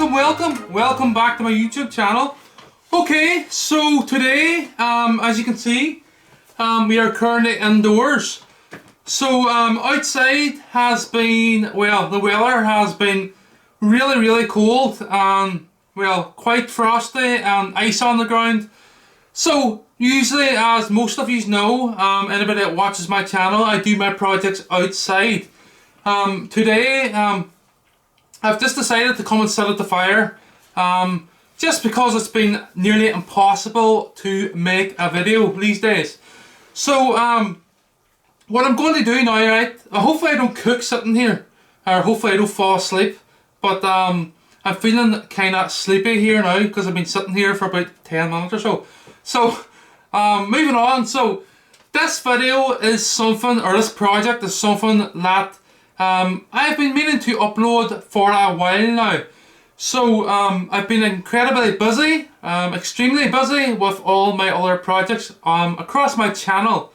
welcome back to my YouTube channel. Okay, so today, as you can see, we are currently indoors. So outside has been, well, the weather has been really cold and, well, quite frosty and ice on the ground. So usually, as most of you know, anybody that watches my channel, I do my projects outside. Today, I've just decided to come and sit at the fire, just because it's been nearly impossible to make a video these days. So what I'm going to do now, right, hopefully I don't cook sitting here, or hopefully I don't fall asleep, but I'm feeling kind of sleepy here now because I've been sitting here for about 10 minutes or so. So moving on, so this video is something, or this project is something that I've been meaning to upload for a while now. So I've been incredibly busy, extremely busy with all my other projects across my channel.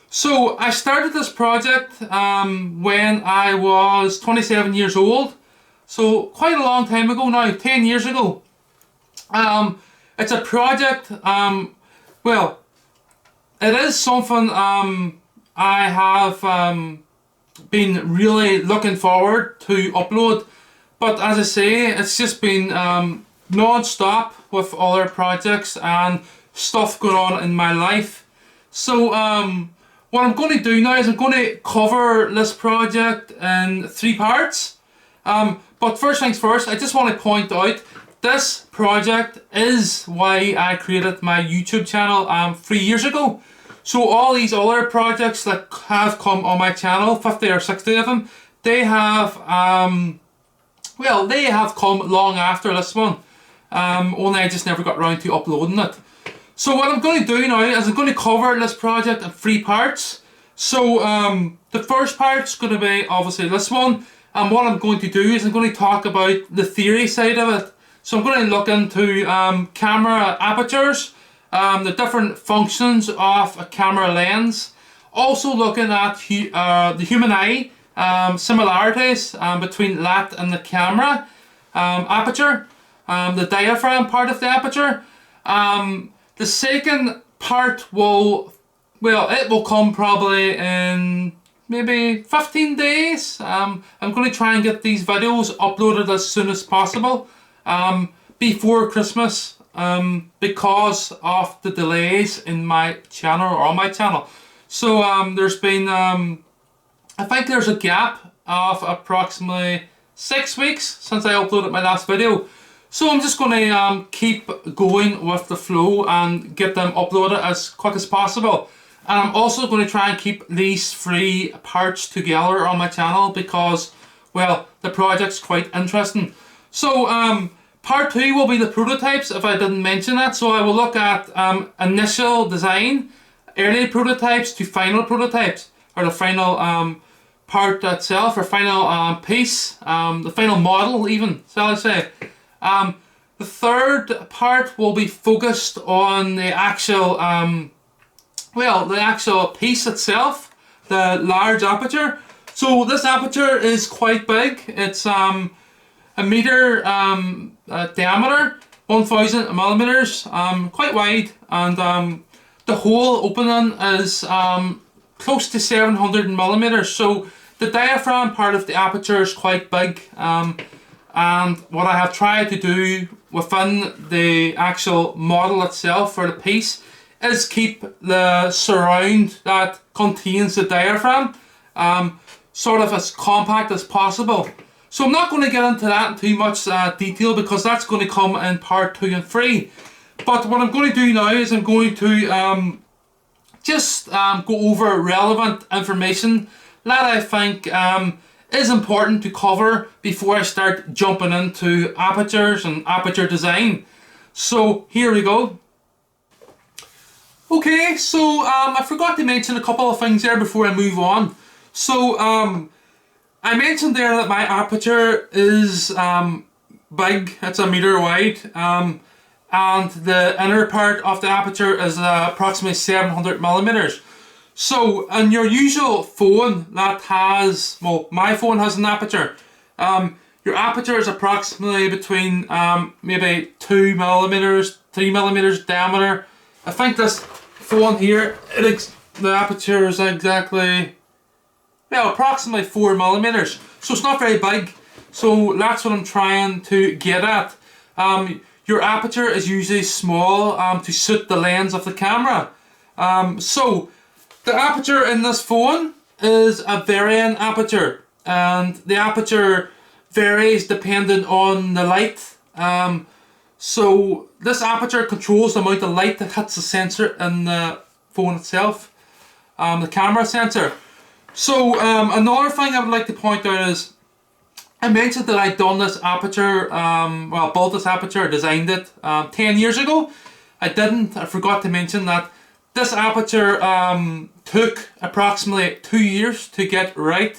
So I started this project when I was 27 years old. So quite a long time ago now, 10 years ago. It's a project, well, it is something I have been really looking forward to upload, but as I say, it's just been non-stop with other projects and stuff going on in my life. So what I'm going to do now is I'm going to cover this project in 3 parts. But first things first, I just want to point out this project is why I created my YouTube channel 3 years ago. So all these other projects that have come on my channel, 50 or 60 of them, they have, well, they have come long after this one. Only I just never got around to uploading it. So what I'm going to do now is I'm going to cover this project in 3 parts. So the first part's going to be obviously this one. And what I'm going to do is I'm going to talk about the theory side of it. So I'm going to look into camera apertures, the different functions of a camera lens. Also looking at the human eye, similarities between that and the camera aperture, the diaphragm part of the aperture. The second part will, well, it will come probably in maybe 15 days. I'm going to try and get these videos uploaded as soon as possible before Christmas, because of the delays in my channel, or on my channel. So there's been, I think there's a gap of approximately 6 weeks since I uploaded my last video. So I'm just going to keep going with the flow and get them uploaded as quick as possible. And I'm also going to try and keep these 3 parts together on my channel because, well, the project's quite interesting. So part 2 will be the prototypes, if I didn't mention that. So I will look at initial design, early prototypes to final prototypes, or the final part itself, or final piece, the final model even, shall I say. The third part will be focused on the actual, well, the actual piece itself, the large aperture. So this aperture is quite big. It's a meter diameter, 1000 millimeters, quite wide, and the hole opening is close to 700 millimeters. So the diaphragm part of the aperture is quite big, and what I have tried to do within the actual model itself for the piece is keep the surround that contains the diaphragm sort of as compact as possible. So I'm not going to get into that in too much detail because that's going to come in part 2 and 3. But what I'm going to do now is I'm going to just go over relevant information that I think is important to cover before I start jumping into apertures and aperture design. So here we go. Okay, so I forgot to mention a couple of things there before I move on. So I mentioned there that my aperture is big, it's 1 meter wide, and the inner part of the aperture is approximately 700 millimeters. So in your usual phone that has, well, my phone has an aperture, your aperture is approximately between maybe 2 millimeters, 3 millimeters diameter. I think this phone here, the aperture is exactly, well, approximately 4 millimeters. So it's not very big. So that's what I'm trying to get at. Your aperture is usually small to suit the lens of the camera. So the aperture in this phone is a varying aperture, and the aperture varies depending on the light. So this aperture controls the amount of light that hits the sensor in the phone itself, the camera sensor. So another thing I would like to point out is, I mentioned that I'd done this aperture, well, built this aperture, designed it 10 years ago. I forgot to mention that this aperture took approximately 2 years to get right.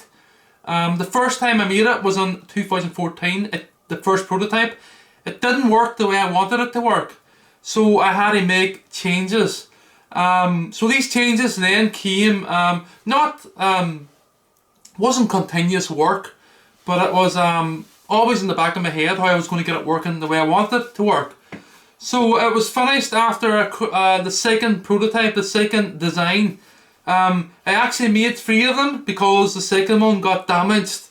The first time I made it was in 2014, the first prototype. It didn't work the way I wanted it to work, so I had to make changes. So these changes then came, wasn't continuous work, but it was always in the back of my head how I was going to get it working the way I wanted it to work. So it was finished after the second prototype, the second design. I actually made 3 of them because the second one got damaged,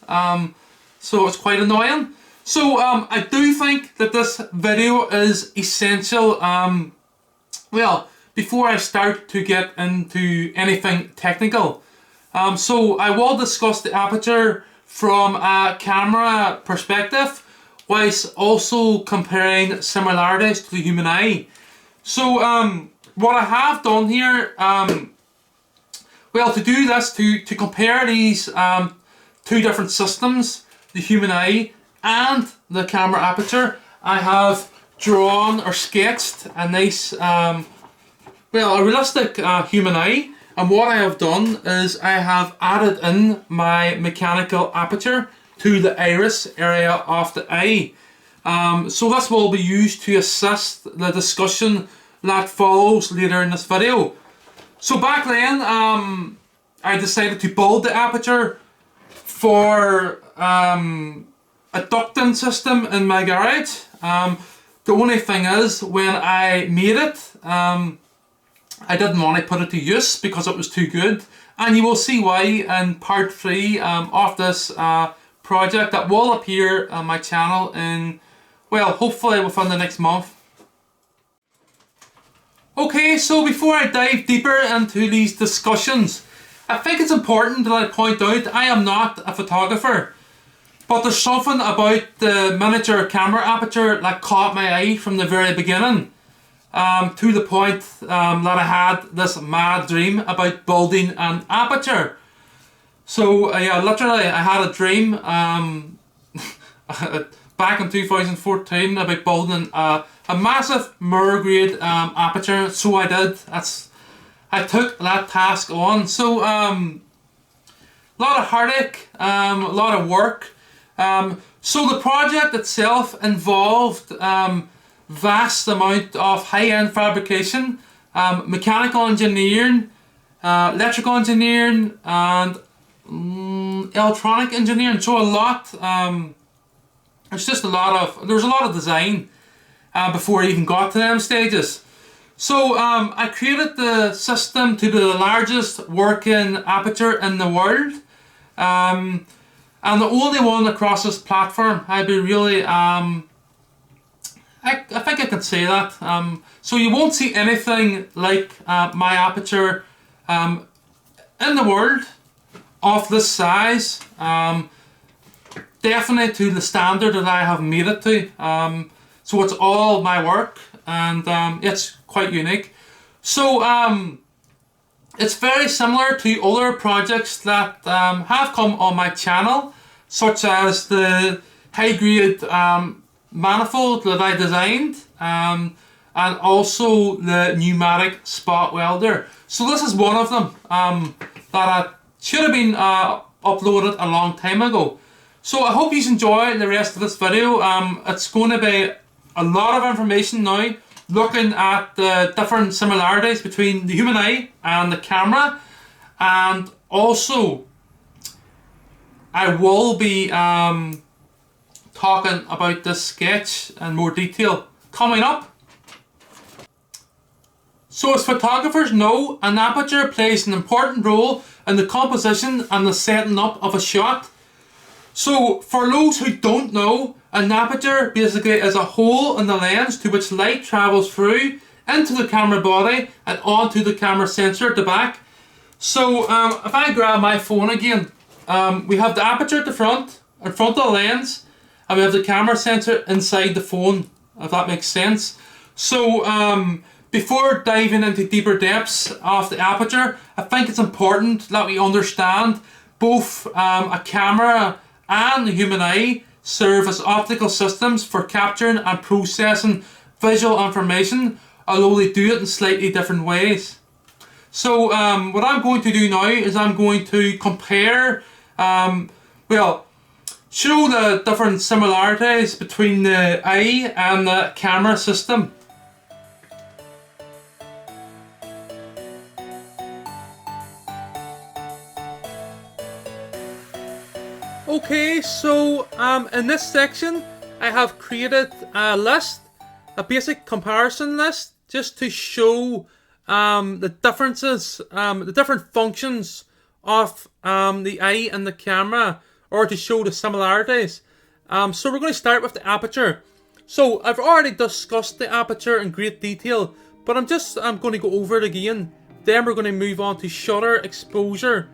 so it's quite annoying. So I do think that this video is essential. Well, before I start to get into anything technical. So I will discuss the aperture from a camera perspective, whilst also comparing similarities to the human eye. So what I have done here, well, to do this, to compare these 2 different systems, the human eye and the camera aperture, I have drawn or sketched a nice, well, a realistic human eye. And what I have done is I have added in my mechanical aperture to the iris area of the eye. So this will be used to assist the discussion that follows later in this video. So back then, I decided to build the aperture for a ducting system in my garage. The only thing is, when I made it, I didn't want to put it to use because it was too good, and you will see why in part 3 of this project that will appear on my channel in, well, hopefully within the next month. Okay, so before I dive deeper into these discussions, I think it's important that I point out I am not a photographer, but there's something about the miniature camera aperture that caught my eye from the very beginning. To the point that I had this mad dream about building an aperture. So yeah, literally I had a dream back in 2014 about building a massive mirror grade aperture. So I did. I took that task on. So a lot of heartache, a lot of work. So the project itself involved vast amount of high-end fabrication, mechanical engineering, electrical engineering, and electronic engineering. So a lot. There's just a lot of design before I even got to them stages. So I created the system to the largest working aperture in the world, and the only one across this platform. I'd be really I think I can say that. So you won't see anything like my aperture in the world of this size. Definitely to the standard that I have made it to. So it's all my work, and it's quite unique. So it's very similar to other projects that have come on my channel, such as the high-grade manifold that I designed, and also the pneumatic spot welder. So this is one of them that should have been uploaded a long time ago. So I hope you enjoy the rest of this video. It's going to be a lot of information now, looking at the different similarities between the human eye and the camera, and also I will be talking about this sketch in more detail coming up. So as photographers know, an aperture plays an important role in the composition and the setting up of a shot. So for those who don't know, an aperture basically is a hole in the lens to which light travels through into the camera body and onto the camera sensor at the back. So if I grab my phone again, we have the aperture at the front, in front of the lens, and we have the camera sensor inside the phone, if that makes sense. So before diving into deeper depths of the aperture, I think it's important that we understand both a camera and the human eye serve as optical systems for capturing and processing visual information, although they do it in slightly different ways. So what I'm going to do now is I'm going to compare, show the different similarities between the eye and the camera system. Okay, so in this section I have created a list, a basic comparison list, just to show the differences, the different functions of the eye and the camera, or to show the similarities. So we're going to start with the aperture. So I've already discussed the aperture in great detail, but I'm going to go over it again. Then we're going to move on to shutter, exposure.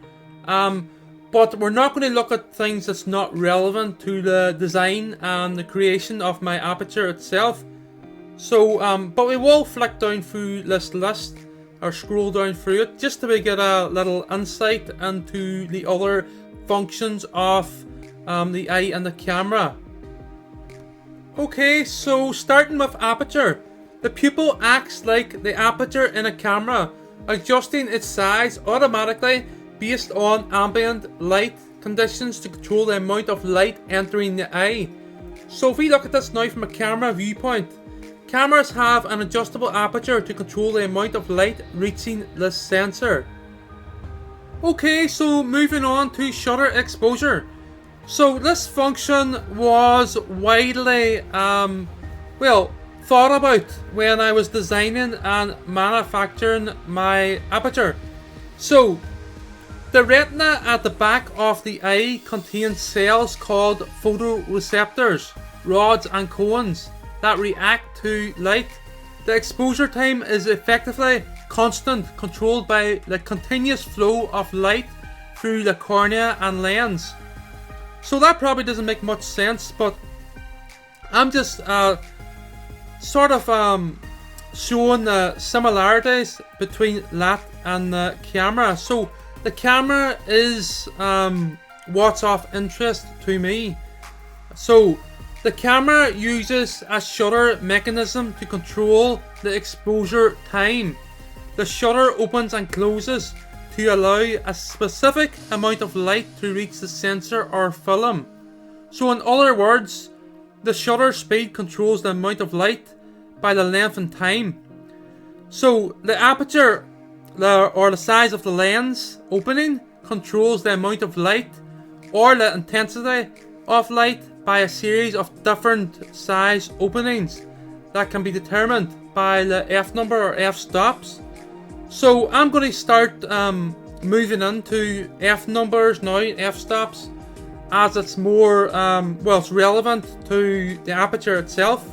But we're not going to look at things that's not relevant to the design and the creation of my aperture itself. So, but we will flick down through this list, or scroll down through it, just to get a little insight into the other functions of the eye and the camera. Okay, so starting with aperture. The pupil acts like the aperture in a camera, adjusting its size automatically based on ambient light conditions to control the amount of light entering the eye. So if we look at this now from a camera viewpoint, cameras have an adjustable aperture to control the amount of light reaching the sensor. Okay, so moving on to shutter exposure. So this function was widely thought about when I was designing and manufacturing my aperture. So the retina at the back of the eye contains cells called photoreceptors, rods and cones, that react to light. The exposure time is effectively constant, controlled by the continuous flow of light through the cornea and lens. So that probably doesn't make much sense, but I'm just showing the similarities between that and the camera. So the camera is what's of interest to me. So the camera uses a shutter mechanism to control the exposure time. The shutter opens and closes to allow a specific amount of light to reach the sensor or film. So in other words, the shutter speed controls the amount of light by the length and time. So the aperture, or the size of the lens opening, controls the amount of light or the intensity of light by a series of different size openings that can be determined by the f-number or f-stops. So I'm going to start moving into f-numbers now, f-stops, as it's more it's relevant to the aperture itself.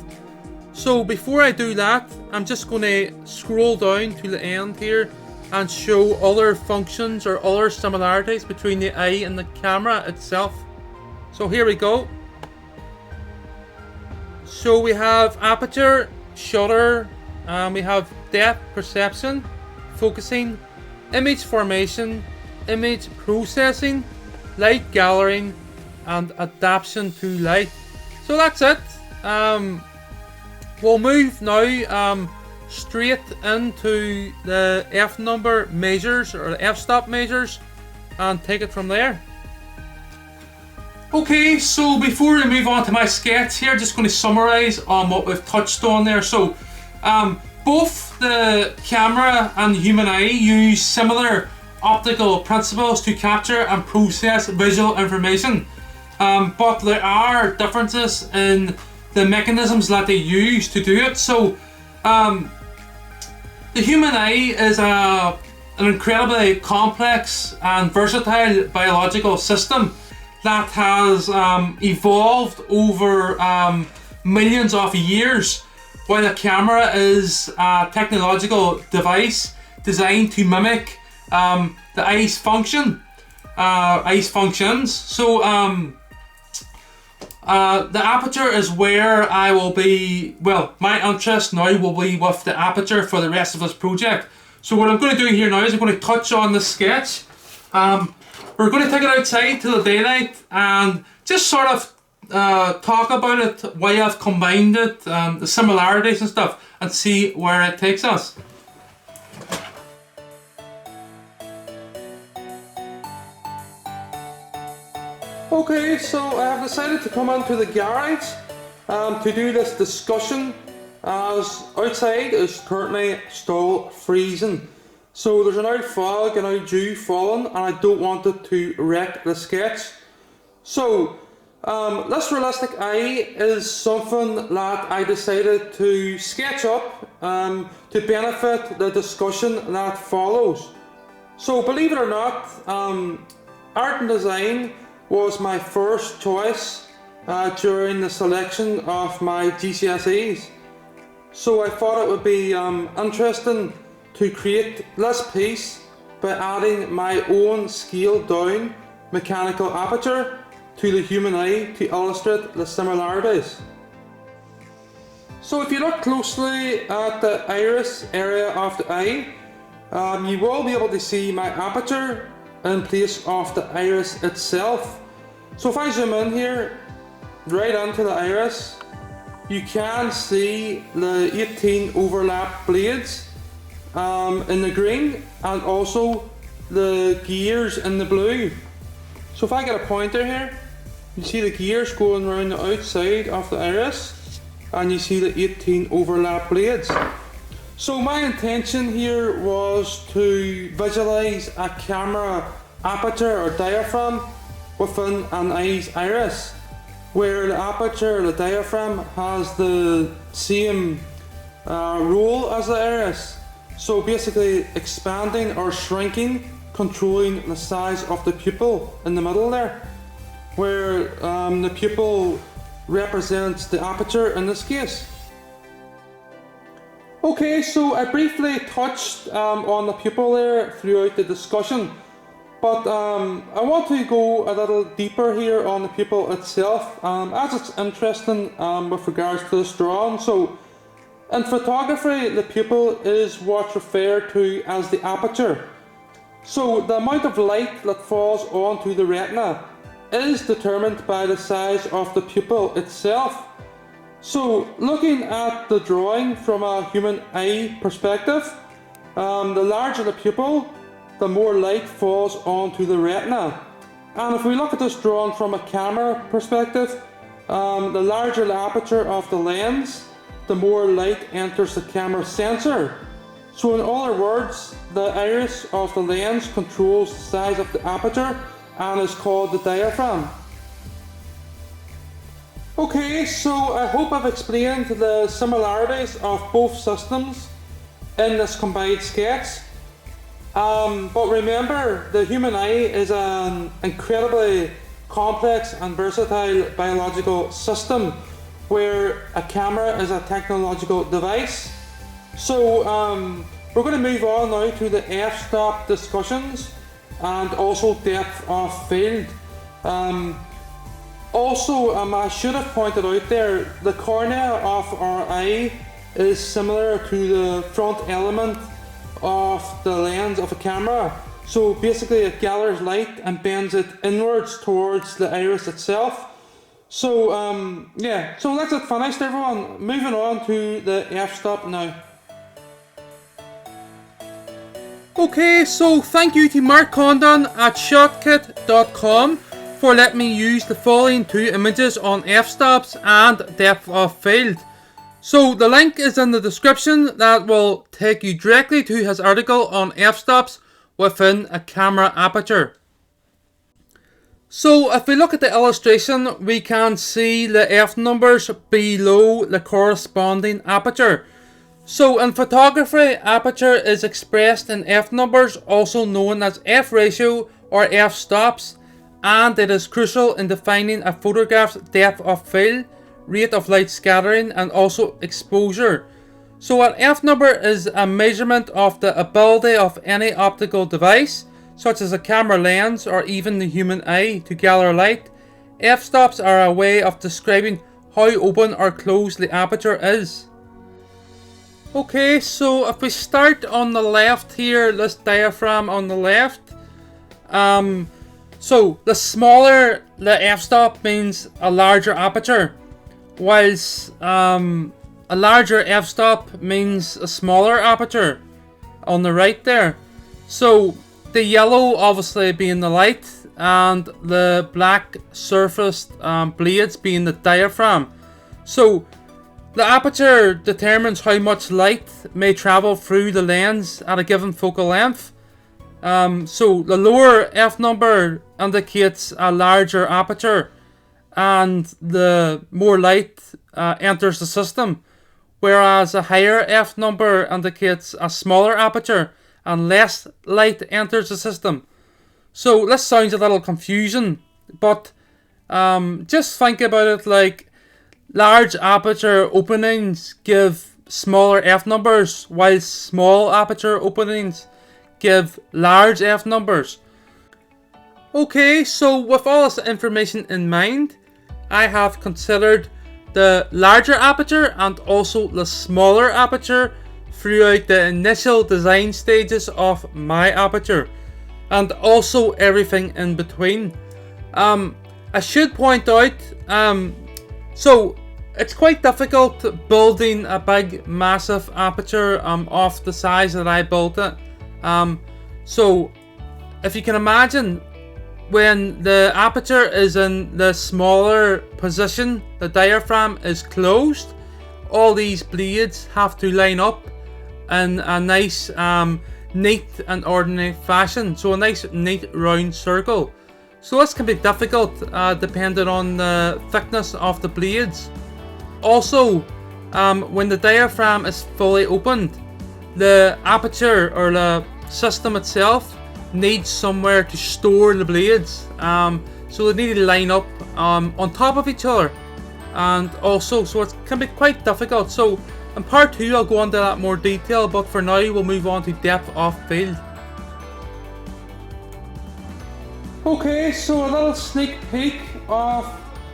So before I do that, I'm just going to scroll down to the end here and show other functions or other similarities between the eye and the camera itself. So here we go. So we have aperture, shutter, we have depth perception, focusing, image formation, image processing, light gathering, and adaptation to light. So that's it. We'll move now straight into the f-number measures, or the f-stop measures, and take it from there. Okay, so before we move on to my sketch here, just going to summarise on what we've touched on there. So both the camera and the human eye use similar optical principles to capture and process visual information. but there are differences in the mechanisms that they use to do it. So the human eye is an incredibly complex and versatile biological system that has evolved over millions of years, while a camera is a technological device designed to mimic the eye's functions. So the aperture is where I will be, well, my interest now will be with the aperture for the rest of this project. So what I'm going to do here now is I'm going to touch on the sketch. We're going to take it outside to the daylight and just sort of talk about it, why I've combined it, the similarities and stuff, and see where it takes us. Okay, so I have decided to come into the garage to do this discussion, as outside is currently still freezing. So there's an out fog and out dew falling, and I don't want it to wreck the sketch. So this realistic eye is something that I decided to sketch up to benefit the discussion that follows. So believe it or not, art and design was my first choice during the selection of my GCSEs. So I thought it would be interesting to create this piece by adding my own scaled down mechanical aperture to the human eye to illustrate the similarities. So if you look closely at the iris area of the eye, you will be able to see my aperture in place of the iris itself. So if I zoom in here, right onto the iris, you can see the 18 overlap blades in the green, and also the gears in the blue. So if I get a pointer here, you see the gears going around the outside of the iris, and you see the 18 overlap blades. So my intention here was to visualize a camera aperture or diaphragm within an eye's iris, where the aperture, the diaphragm, has the same role as the iris. So basically expanding or shrinking, controlling the size of the pupil in the middle there, where the pupil represents the aperture in this case. Okay, so I briefly touched on the pupil there throughout the discussion, but I want to go a little deeper here on the pupil itself, as it's interesting with regards to this drawing. So in photography, the pupil is what's referred to as the aperture. So the amount of light that falls onto the retina is determined by the size of the pupil itself. So looking at the drawing from a human eye perspective, the larger the pupil, the more light falls onto the retina. And if we look at this drawing from a camera perspective, the larger the aperture of the lens, the more light enters the camera sensor. So in other words, the iris of the lens controls the size of the aperture and is called the diaphragm. Okay, so I hope I've explained the similarities of both systems in this combined sketch. But remember, the human eye is an incredibly complex and versatile biological system where a camera is a technological device. So we're going to move on now to the f-stop discussions and also depth of field. I should have pointed out there, the cornea of our eye is similar to the front element of the lens of a camera. So basically it gathers light and bends it inwards towards the iris itself. So yeah, so that's it finished everyone. Moving on to the f-stop now. Okay, so thank you to Mark Condon at shotkit.com for letting me use the following two images on f-stops and depth of field. So the link is in the description that will take you directly to his article on f-stops within a camera aperture. So if we look at the illustration, we can see the f numbers below the corresponding aperture. So in photography, aperture is expressed in f numbers, also known as f ratio or f stops, and it is crucial in defining a photograph's depth of field, rate of light scattering, and also exposure. So an f number is a measurement of the ability of any optical device, such as a camera lens or even the human eye, to gather light. F stops are a way of describing how open or closed the aperture is. Okay, so if we start on the left here, this diaphragm on the left, so the smaller the f-stop means a larger aperture, whilst a larger f-stop means a smaller aperture on the right there. So the yellow obviously being the light and the black surfaced blades being the diaphragm. So the aperture determines how much light may travel through the lens at a given focal length. So the lower f number indicates a larger aperture and the more light enters the system, whereas a higher f number indicates a smaller aperture and less light enters the system. So this sounds a little confusing, but just think about it like large aperture openings give smaller f numbers, while small aperture openings give large f numbers. Okay, so with all this information in mind, I have considered the larger aperture and also the smaller aperture throughout the initial design stages of my aperture, and also everything in between. I should point out, so it's quite difficult building a big massive aperture of the size that I built it. So if you can imagine, when the aperture is in the smaller position, the diaphragm is closed, all these blades have to line up in a nice neat and ordinary fashion, so a nice neat round circle. So this can be difficult depending on the thickness of the blades. Also, when the diaphragm is fully opened, the aperture or the system itself needs somewhere to store the blades, so they need to line up on top of each other, and also so it can be quite difficult. So in part 2 I'll go into that more detail, but for now we'll move on to depth of field. Okay, so a little sneak peek of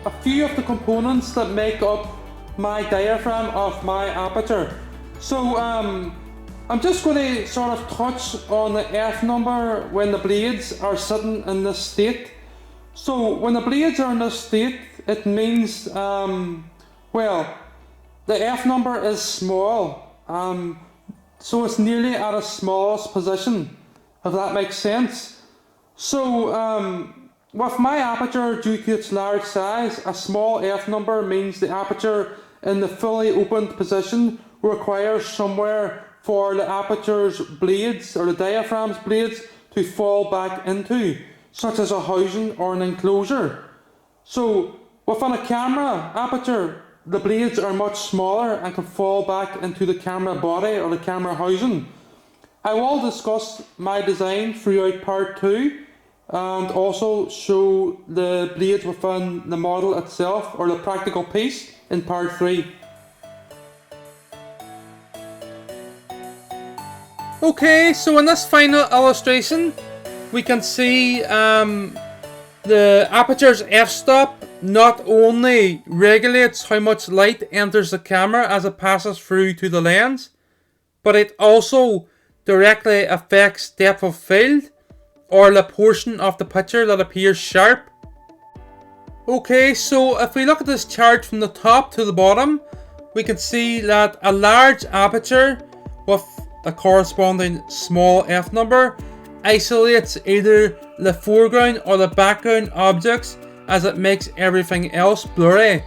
a few of the components that make up my diaphragm of my aperture. So I'm just going to sort of touch on the f number when the blades are sitting in this state. So when the blades are in this state, it means, well, the f number is small, so it's nearly at its smallest position, if that makes sense. So with my aperture, due to its large size, a small f number means the aperture in the fully opened position requires somewhere for the aperture's blades or the diaphragm's blades to fall back into, such as a housing or an enclosure. So within a camera aperture, the blades are much smaller and can fall back into the camera body or the camera housing. I will discuss my design throughout part 2 and also show the blades within the model itself or the practical piece in part 3. Okay, so in this final illustration we can see the aperture's f-stop not only regulates how much light enters the camera as it passes through to the lens, but it also directly affects depth of field, or the portion of the picture that appears sharp. Okay, so if we look at this chart from the top to the bottom, we can see that a large aperture with a corresponding small f number isolates either the foreground or the background objects, as it makes everything else blurry.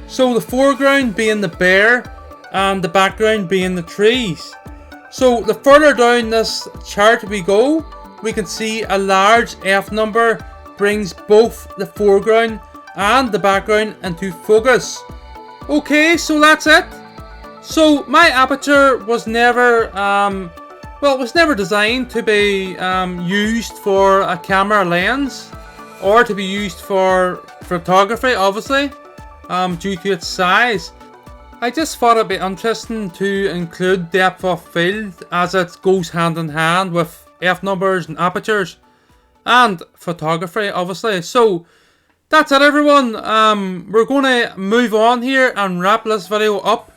So the foreground being the bear and the background being the trees. So the further down this chart we go, we can see a large f number brings both the foreground and the background into focus. Okay, so that's it. So my Aperture was never, it was never designed to be used for a camera lens or to be used for photography, obviously, due to its size. I just thought it'd be interesting to include depth of field as it goes hand in hand with f-numbers and apertures and photography, obviously. So that's it, everyone. We're going to move on here and wrap this video up.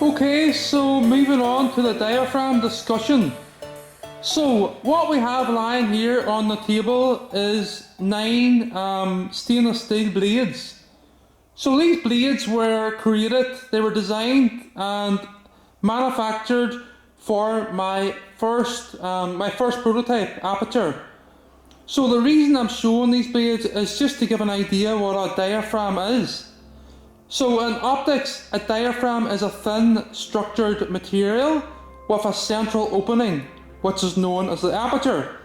Okay, so moving on to the diaphragm discussion. So what we have lying here on the table is 9 stainless steel blades. So these blades were created, they were designed and manufactured for my first prototype, Aperture. So the reason I'm showing these blades is just to give an idea what a diaphragm is. So in optics, a diaphragm is a thin structured material with a central opening, which is known as the aperture.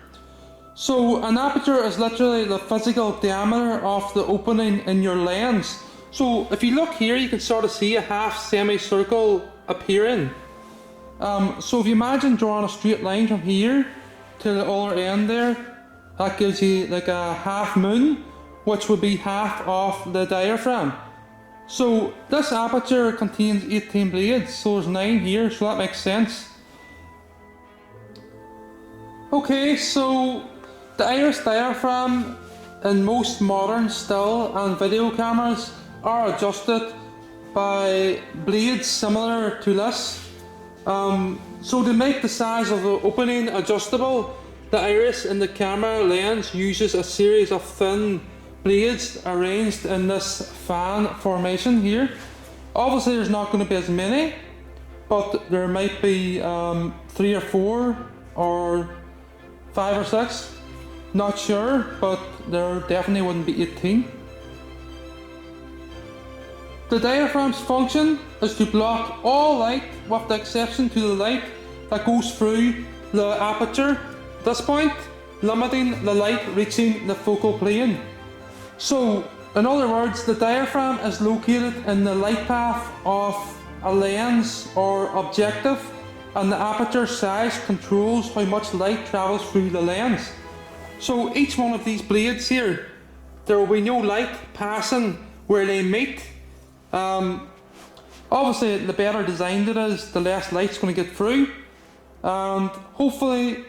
So an aperture is literally the physical diameter of the opening in your lens. So if you look here, you can sort of see a half semicircle appearing. So if you imagine drawing a straight line from here to the other end there, that gives you like a half moon, which would be half of the diaphragm. So this aperture contains 18 blades, so there's 9 here, so that makes sense. Okay, so the iris diaphragm in most modern still and video cameras are adjusted by blades similar to this. So to make the size of the opening adjustable, the iris in the camera lens uses a series of thin blades arranged in this fan formation here. Obviously there's not going to be as many, but there might be 3 or 4 or 5 or 6, not sure, but there definitely wouldn't be 18. The diaphragm's function is to block all light with the exception to the light that goes through the aperture at this point, limiting the light reaching the focal plane. So in other words, the diaphragm is located in the light path of a lens or objective, and the aperture size controls how much light travels through the lens. So each one of these blades here, there will be no light passing where they meet. Obviously the better designed it is, the less light's going to get through, and hopefully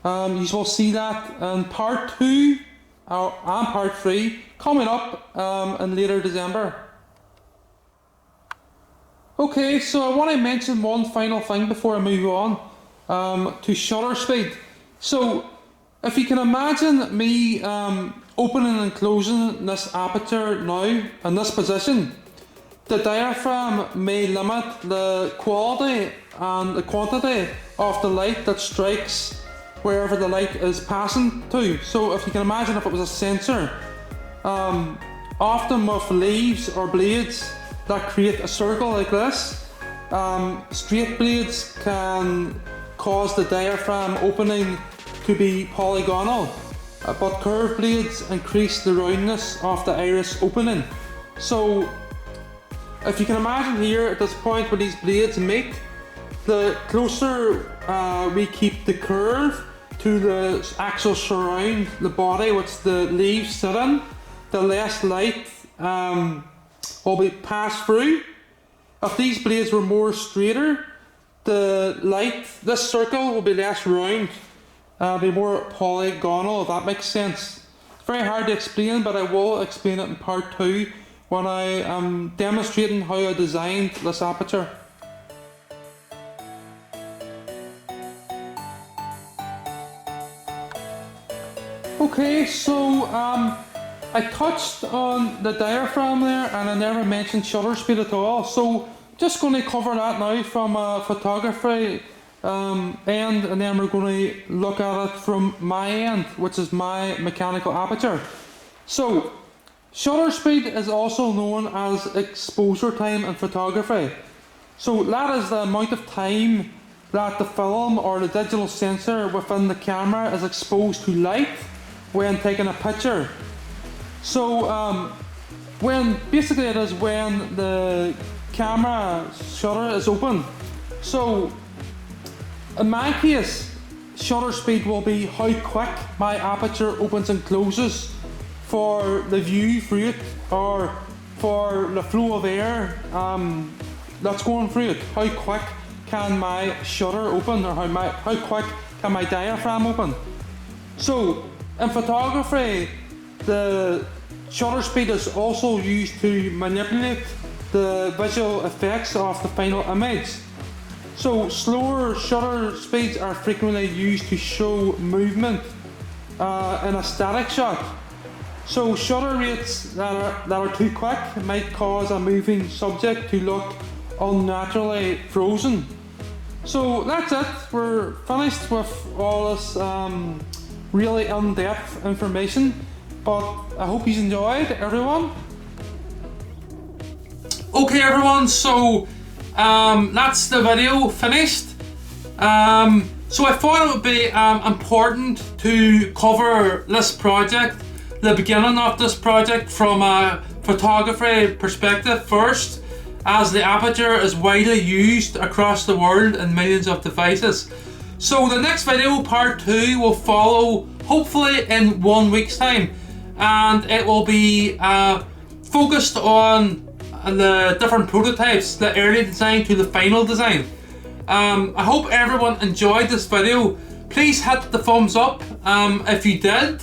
you will see that in part 2 and part 3 coming up in later December. Okay, so I want to mention one final thing before I move on to shutter speed. So if you can imagine me opening and closing this aperture now in this position, the diaphragm may limit the quality and the quantity of the light that strikes wherever the light is passing to. So if you can imagine if it was a sensor, often with leaves or blades that create a circle like this, straight blades can cause the diaphragm opening to be polygonal, but curved blades increase the roundness of the iris opening. So if you can imagine here at this point where these blades meet, the closer we keep the curve to the actual surround, the body which the leaves sit in, the less light will be passed through. If these blades were more straighter, the light, this circle will be less round, be more polygonal, if that makes sense. It's very hard to explain, but I will explain it in part 2 when I am demonstrating how I designed this aperture. Okay, so I touched on the diaphragm there and I never mentioned shutter speed at all, so just going to cover that now from a photography end, and then we're going to look at it from my end, which is my mechanical aperture. So shutter speed is also known as exposure time in photography. So that is the amount of time that the film or the digital sensor within the camera is exposed to light when taking a picture. So basically it is when the camera shutter is open. So in my case, shutter speed will be how quick my aperture opens and closes for the view through it, or for the flow of air that's going through it. How quick can my shutter open, or how quick can my diaphragm open? So in photography, the shutter speed is also used to manipulate the visual effects of the final image. So slower shutter speeds are frequently used to show movement in a static shot. So shutter rates that are too quick might cause a moving subject to look unnaturally frozen. So that's it. We're finished with all this really in-depth information, but I hope you enjoyed, everyone. Okay everyone, so that's the video finished. So I thought it would be important to cover this project, the beginning of this project, from a photography perspective first, as the Aperture is widely used across the world in millions of devices. So the next video, part 2, will follow hopefully in 1 week's time, and it will be focused on the different prototypes, the early design to the final design. I hope everyone enjoyed this video. Please hit the thumbs up if you did.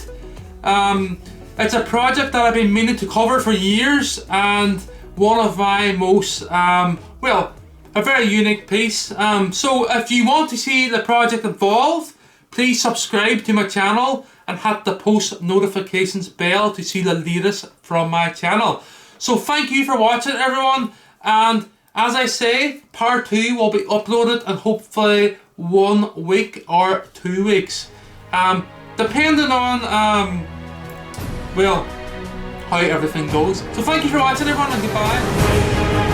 It's a project that I've been meaning to cover for years, and one of my most, well, a very unique piece. So if you want to see the project involved, please subscribe to my channel and hit the post notifications bell to see the latest from my channel. So thank you for watching everyone, and as I say, part 2 will be uploaded in hopefully 1 week or 2 weeks, depending on well, how everything goes. So thank you for watching everyone, and goodbye.